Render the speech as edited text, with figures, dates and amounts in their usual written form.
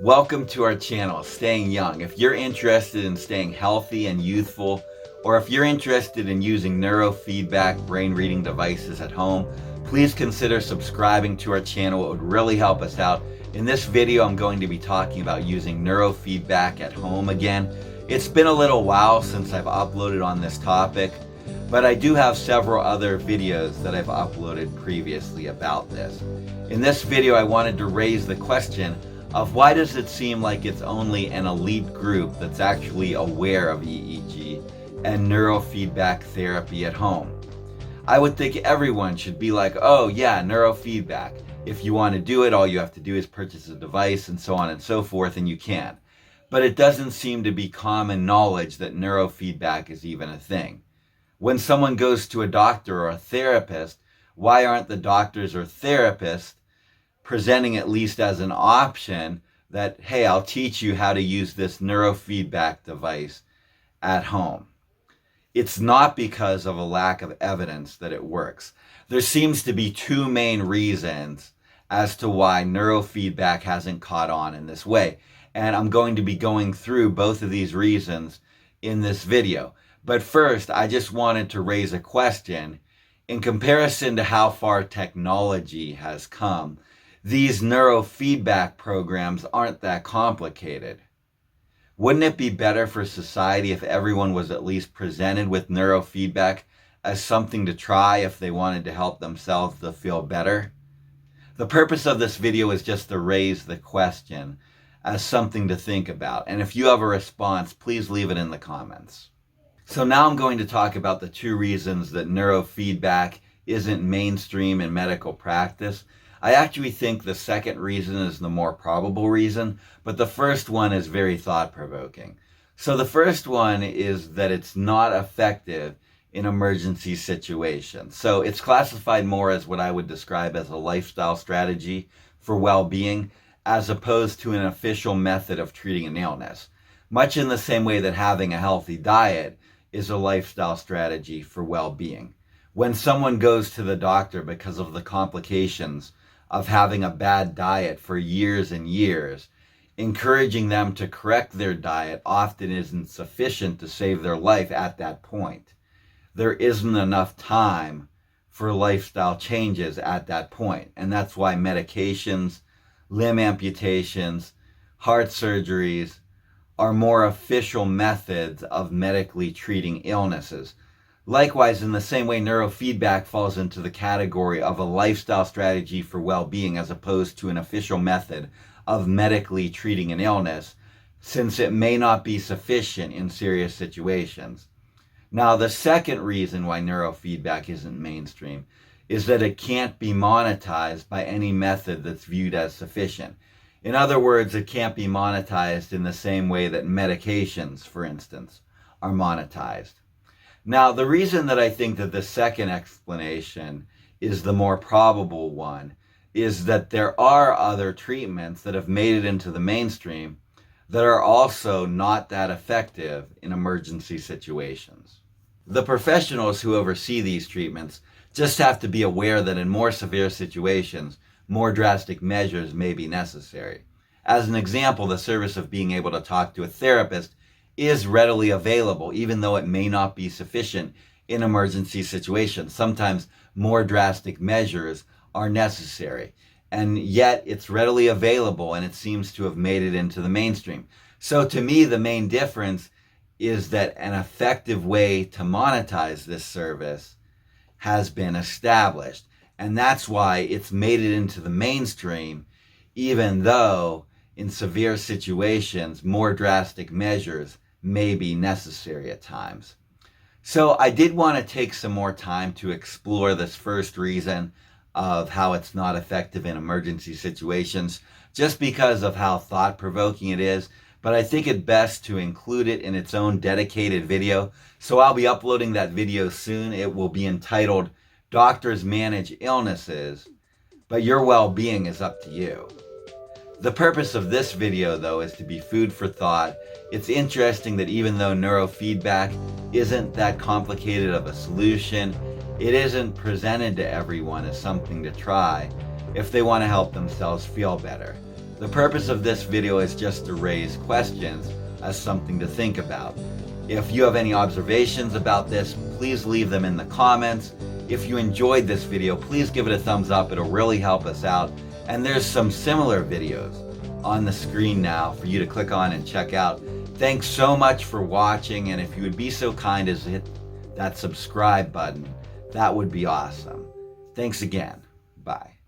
Welcome to our channel, Staying Young. If you're interested in staying healthy and youthful, or if you're interested in using neurofeedback brain reading devices at home, please consider subscribing to our channel. It would really help us out. In this video, I'm going to be talking about using neurofeedback at home again. It's been a little while since I've uploaded on this topic, but I do have several other videos that I've uploaded previously about this. In this video, I wanted to raise the question of why does it seem like it's only an elite group that's actually aware of EEG and neurofeedback therapy at home. I would think everyone should be like, oh yeah, neurofeedback. If you want to do it, all you have to do is purchase a device and so on and so forth, and you can. But it doesn't seem to be common knowledge that neurofeedback is even a thing. When someone goes to a doctor or a therapist, why aren't the doctors or therapists presenting at least as an option that, hey, I'll teach you how to use this neurofeedback device at home? It's not because of a lack of evidence that it works. There seems to be two main reasons as to why neurofeedback hasn't caught on in this way. And I'm going to be going through both of these reasons in this video. But first, I just wanted to raise a question. In comparison to how far technology has come, these neurofeedback programs aren't that complicated. Wouldn't it be better for society if everyone was at least presented with neurofeedback as something to try if they wanted to help themselves to feel better? The purpose of this video is just to raise the question as something to think about. And if you have a response, please leave it in the comments. So now I'm going to talk about the two reasons that neurofeedback isn't mainstream in medical practice. I actually think the second reason is the more probable reason, but the first one is very thought-provoking. So the first one is that it's not effective in emergency situations. So it's classified more as what I would describe as a lifestyle strategy for well-being, as opposed to an official method of treating an illness. Much in the same way that having a healthy diet is a lifestyle strategy for well-being. When someone goes to the doctor because of the complications of having a bad diet for years and years, encouraging them to correct their diet often isn't sufficient to save their life at that point. There isn't enough time for lifestyle changes at that point, and that's why medications, limb amputations, heart surgeries are more official methods of medically treating illnesses. Likewise, in the same way, neurofeedback falls into the category of a lifestyle strategy for well-being as opposed to an official method of medically treating an illness, since it may not be sufficient in serious situations. Now, the second reason why neurofeedback isn't mainstream is that it can't be monetized by any method that's viewed as sufficient. In other words, it can't be monetized in the same way that medications, for instance, are monetized. Now, the reason that I think that the second explanation is the more probable one is that there are other treatments that have made it into the mainstream that are also not that effective in emergency situations. The professionals who oversee these treatments just have to be aware that in more severe situations, more drastic measures may be necessary. As an example, the service of being able to talk to a therapist is readily available, even though it may not be sufficient in emergency situations. Sometimes more drastic measures are necessary, and yet it's readily available, and it seems to have made it into the mainstream. So to me, the main difference is that an effective way to monetize this service has been established, and that's why it's made it into the mainstream, even though in severe situations, more drastic measures may be necessary at times. So I did want to take some more time to explore this first reason of how it's not effective in emergency situations, just because of how thought-provoking it is, but I think it best to include it in its own dedicated video. So I'll be uploading that video soon. It will be entitled, Doctors Manage Illnesses, but Your Well-Being is Up to You. The purpose of this video, though, is to be food for thought. It's interesting that even though neurofeedback isn't that complicated of a solution, it isn't presented to everyone as something to try if they want to help themselves feel better. The purpose of this video is just to raise questions as something to think about. If you have any observations about this, please leave them in the comments. If you enjoyed this video, please give it a thumbs up. It'll really help us out. And there's some similar videos on the screen now for you to click on and check out. Thanks so much for watching, and if you would be so kind as to hit that subscribe button, that would be awesome. Thanks again. Bye.